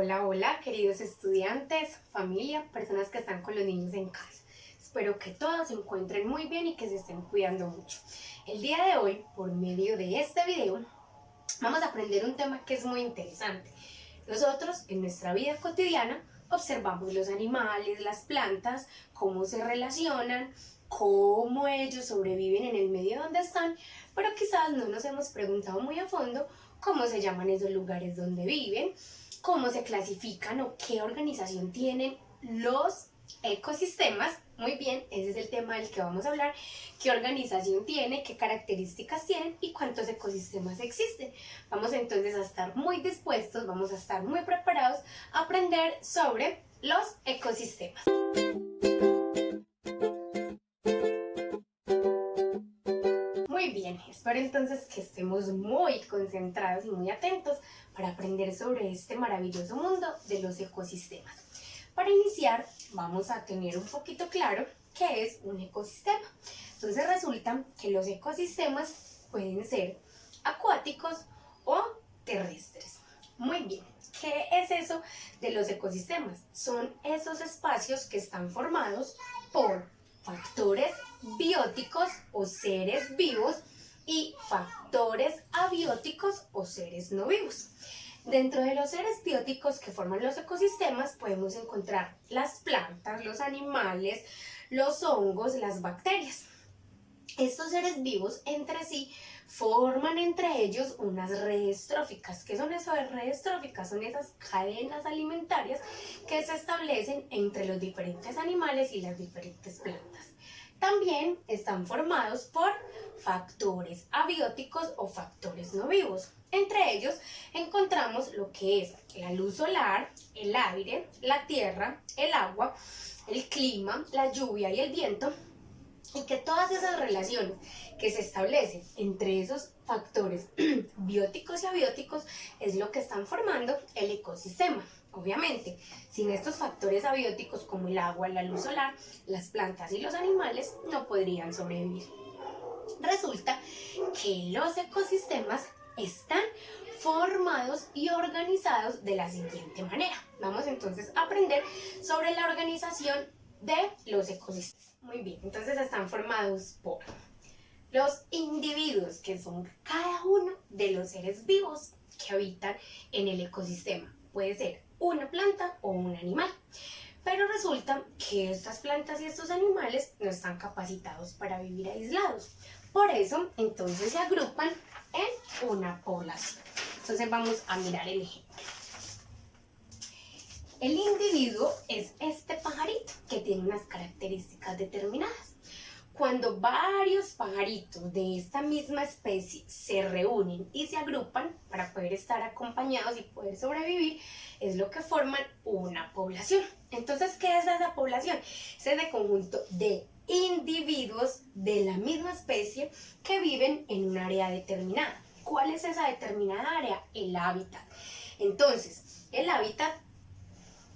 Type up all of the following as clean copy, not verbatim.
Hola, hola, queridos estudiantes, familia, personas que están con los niños en casa. Espero que todos se encuentren muy bien y que se estén cuidando mucho. El día de hoy, por medio de este video, vamos a aprender un tema que es muy interesante. Nosotros, en nuestra vida cotidiana, observamos los animales, las plantas, cómo se relacionan, cómo ellos sobreviven en el medio donde están, pero quizás no nos hemos preguntado muy a fondo cómo se llaman esos lugares donde viven, cómo se clasifican o qué organización tienen los ecosistemas. Muy bien, ese es el tema del que vamos a hablar. ¿Qué organización tiene? ¿Qué características tienen? ¿Y cuántos ecosistemas existen? Vamos entonces a estar muy dispuestos, vamos a estar muy preparados a aprender sobre los ecosistemas. Muy bien, espero entonces que estemos muy concentrados y muy atentos para aprender sobre este maravilloso mundo de los ecosistemas. Para iniciar, vamos a tener un poquito claro qué es un ecosistema. Entonces resulta que los ecosistemas pueden ser acuáticos o terrestres. Muy bien, ¿qué es eso de los ecosistemas? Son esos espacios que están formados por factores bióticos o seres vivos y factores abióticos o seres no vivos. Dentro de los seres bióticos que forman los ecosistemas podemos encontrar las plantas, los animales, los hongos, las bacterias. Estos seres vivos entre sí forman entre ellos unas redes tróficas. ¿Qué son esas redes tróficas? Son esas cadenas alimentarias que se establecen entre los diferentes animales y las diferentes plantas. También están formados por factores abióticos o factores no vivos. Entre ellos encontramos lo que es la luz solar, el aire, la tierra, el agua, el clima, la lluvia y el viento, y que todas esas relaciones que se establecen entre esos factores bióticos y abióticos es lo que están formando el ecosistema. Obviamente, sin estos factores abióticos como el agua, la luz solar, las plantas y los animales no podrían sobrevivir. Resulta que los ecosistemas están formados y organizados de la siguiente manera. Vamos entonces a aprender sobre la organización de los ecosistemas. Muy bien, entonces están formados por los individuos, que son cada uno de los seres vivos que habitan en el ecosistema. Puede ser una planta o un animal. Pero resulta que estas plantas y estos animales no están capacitados para vivir aislados. Por eso, entonces se agrupan en una población. Entonces vamos a mirar el ejemplo. El individuo es este pajarito que tiene unas características determinadas. Cuando varios pajaritos de esta misma especie se reúnen y se agrupan para poder estar acompañados y poder sobrevivir, es lo que forman una población. Entonces, ¿qué es esa población? Es ese conjunto de individuos de la misma especie que viven en un área determinada. ¿Cuál es esa determinada área? El hábitat. Entonces, el hábitat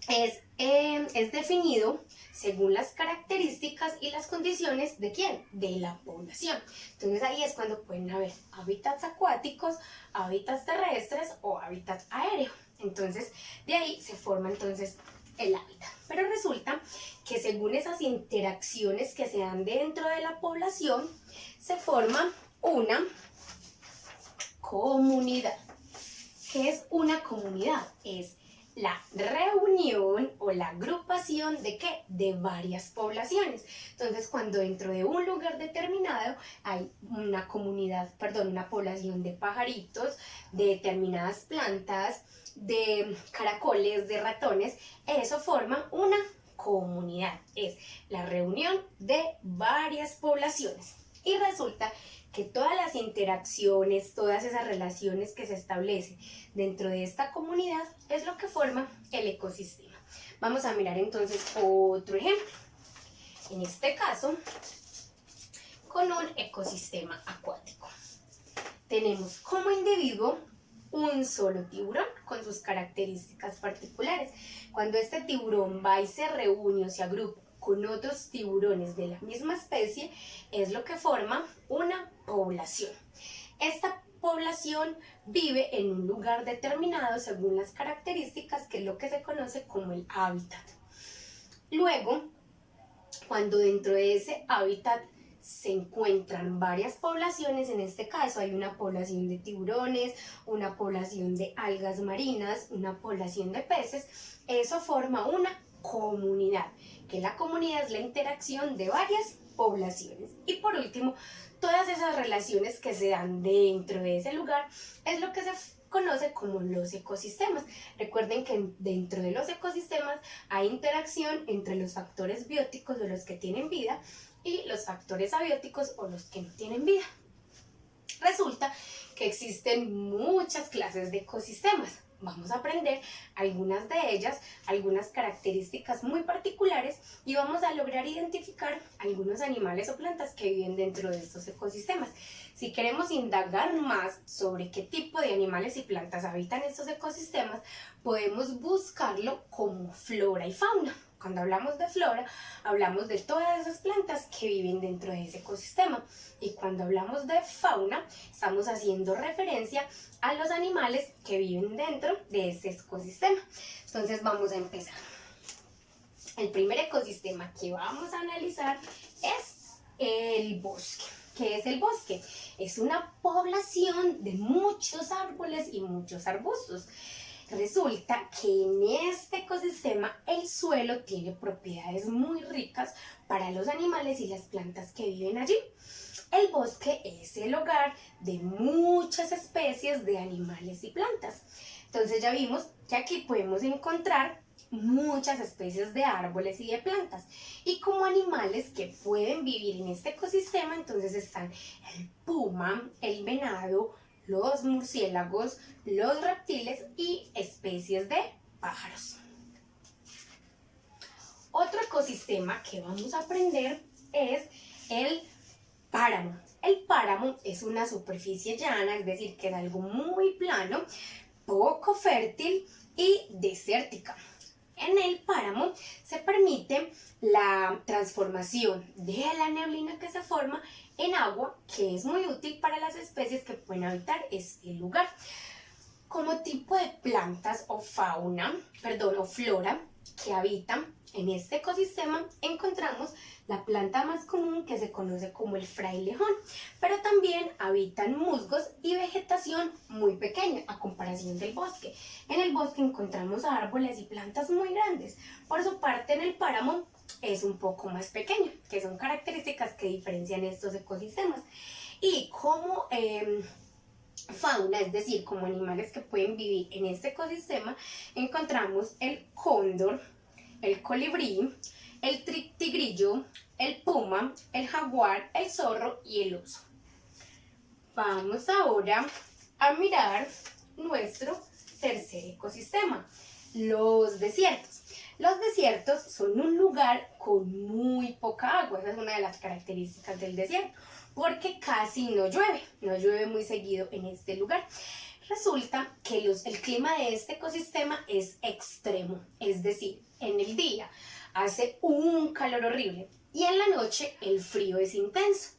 es definido según las características y las condiciones ¿de quién? De la población. Entonces ahí es cuando pueden haber hábitats acuáticos, hábitats terrestres o hábitat aéreo. Entonces de ahí se forma entonces el hábitat. Pero resulta que según esas interacciones que se dan dentro de la población, se forma una comunidad. ¿Qué es una comunidad? Es la reunión o la agrupación ¿de qué? De varias poblaciones. Entonces, cuando dentro de un lugar determinado hay una comunidad, una población de pajaritos, de determinadas plantas, de caracoles, de ratones, eso forma una comunidad. Es la reunión de varias poblaciones. Y resulta que todas las interacciones, todas esas relaciones que se establecen dentro de esta comunidad es lo que forma el ecosistema. Vamos a mirar entonces otro ejemplo. En este caso, con un ecosistema acuático. Tenemos como individuo un solo tiburón con sus características particulares. Cuando este tiburón va y se reúne o se agrupa con otros tiburones de la misma especie, es lo que forma una población. Esta población vive en un lugar determinado según las características, que es lo que se conoce como el hábitat. Luego, cuando dentro de ese hábitat se encuentran varias poblaciones, en este caso hay una población de tiburones, una población de algas marinas, una población de peces, eso forma una comunidad, que la comunidad es la interacción de varias poblaciones. Y por último, todas esas relaciones que se dan dentro de ese lugar es lo que se conoce como los ecosistemas. Recuerden que dentro de los ecosistemas hay interacción entre los factores bióticos o los que tienen vida y los factores abióticos o los que no tienen vida. Resulta que existen muchas clases de ecosistemas. Vamos a aprender algunas de ellas, algunas características muy particulares, y vamos a lograr identificar algunos animales o plantas que viven dentro de estos ecosistemas. Si queremos indagar más sobre qué tipo de animales y plantas habitan estos ecosistemas, podemos buscarlo como flora y fauna. Cuando hablamos de flora, hablamos de todas esas plantas que viven dentro de ese ecosistema. Y cuando hablamos de fauna, estamos haciendo referencia a los animales que viven dentro de ese ecosistema. Entonces vamos a empezar. El primer ecosistema que vamos a analizar es el bosque. ¿Qué es el bosque? Es una población de muchos árboles y muchos arbustos. Resulta que en este ecosistema el suelo tiene propiedades muy ricas para los animales y las plantas que viven allí. El bosque es el hogar de muchas especies de animales y plantas. Entonces ya vimos que aquí podemos encontrar muchas especies de árboles y de plantas. Y como animales que pueden vivir en este ecosistema, entonces están el puma, el venado, los murciélagos, los reptiles y especies de pájaros. Otro ecosistema que vamos a aprender es el páramo. El páramo es una superficie llana, es decir, que es algo muy plano, poco fértil y desértica. En el páramo se permite la transformación de la neblina que se forma en agua, que es muy útil para las especies que pueden habitar este lugar. Como tipo de plantas o flora que habitan en este ecosistema, encontramos la planta más común, que se conoce como el frailejón, pero también habitan musgos y vegetación muy pequeña a comparación del bosque. En el bosque encontramos árboles y plantas muy grandes. Por su parte, en el páramo es un poco más pequeño, que son características que diferencian estos ecosistemas. Y como fauna, es decir, como animales que pueden vivir en este ecosistema, encontramos el cóndor, el colibrí, el tigrillo, el puma, el jaguar, el zorro y el oso. Vamos ahora a mirar nuestro tercer ecosistema, los desiertos. Los desiertos son un lugar con muy poca agua, esa es una de las características del desierto, porque casi no llueve muy seguido en este lugar. Resulta que el clima de este ecosistema es extremo, es decir, en el día hace un calor horrible y en la noche el frío es intenso.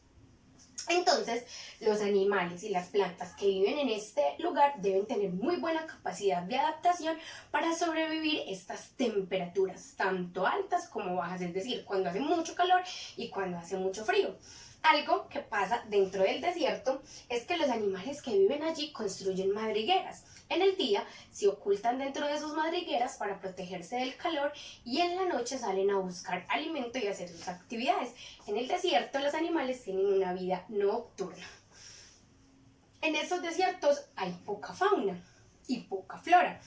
Entonces, los animales y las plantas que viven en este lugar deben tener muy buena capacidad de adaptación para sobrevivir estas temperaturas, tanto altas como bajas, es decir, cuando hace mucho calor y cuando hace mucho frío. Algo que pasa dentro del desierto es que los animales que viven allí construyen madrigueras. En el día se ocultan dentro de sus madrigueras para protegerse del calor y en la noche salen a buscar alimento y hacer sus actividades. En el desierto los animales tienen una vida nocturna. En estos desiertos hay poca fauna y poca flora.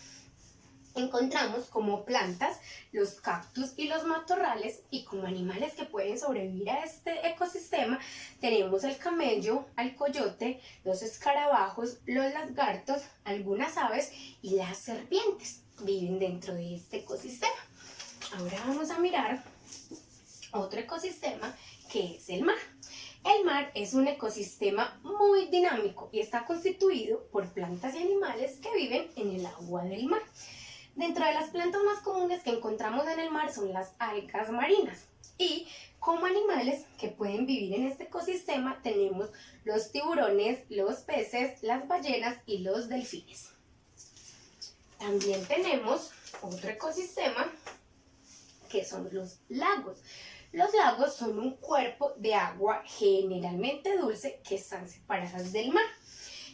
Encontramos como plantas los cactus y los matorrales, y como animales que pueden sobrevivir a este ecosistema tenemos el camello, al coyote, los escarabajos, los lagartos, algunas aves y las serpientes viven dentro de este ecosistema. Ahora vamos a mirar otro ecosistema, que es el mar. El mar es un ecosistema muy dinámico y está constituido por plantas y animales que viven en el agua del mar. Dentro de las plantas más comunes que encontramos en el mar son las algas marinas. Y como animales que pueden vivir en este ecosistema tenemos los tiburones, los peces, las ballenas y los delfines. También tenemos otro ecosistema que son los lagos. Los lagos son un cuerpo de agua generalmente dulce que están separadas del mar.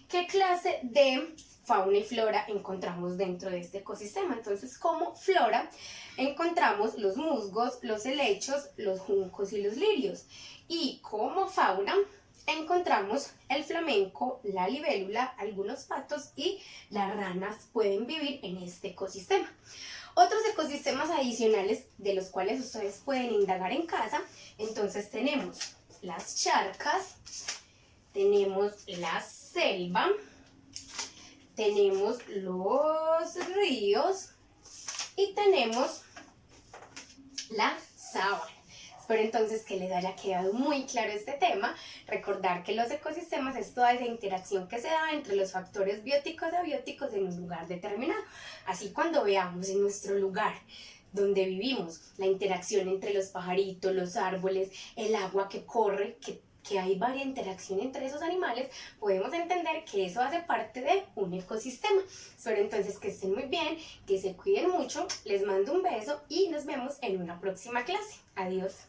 ¿Qué clase de fauna y flora encontramos dentro de este ecosistema? Entonces, como flora, encontramos los musgos, los helechos, los juncos y los lirios. Y como fauna, encontramos el flamenco, la libélula, algunos patos y las ranas pueden vivir en este ecosistema. Otros ecosistemas adicionales de los cuales ustedes pueden indagar en casa, entonces tenemos las charcas, tenemos la selva, tenemos los ríos y tenemos la sabana. Espero entonces que les haya quedado muy claro este tema. Recordar que los ecosistemas es toda esa interacción que se da entre los factores bióticos y abióticos en un lugar determinado. Así cuando veamos en nuestro lugar donde vivimos la interacción entre los pajaritos, los árboles, el agua que corre, que hay varias interacción entre esos animales, podemos entender que eso hace parte de un ecosistema. Espero entonces que estén muy bien, que se cuiden mucho, les mando un beso y nos vemos en una próxima clase. Adiós.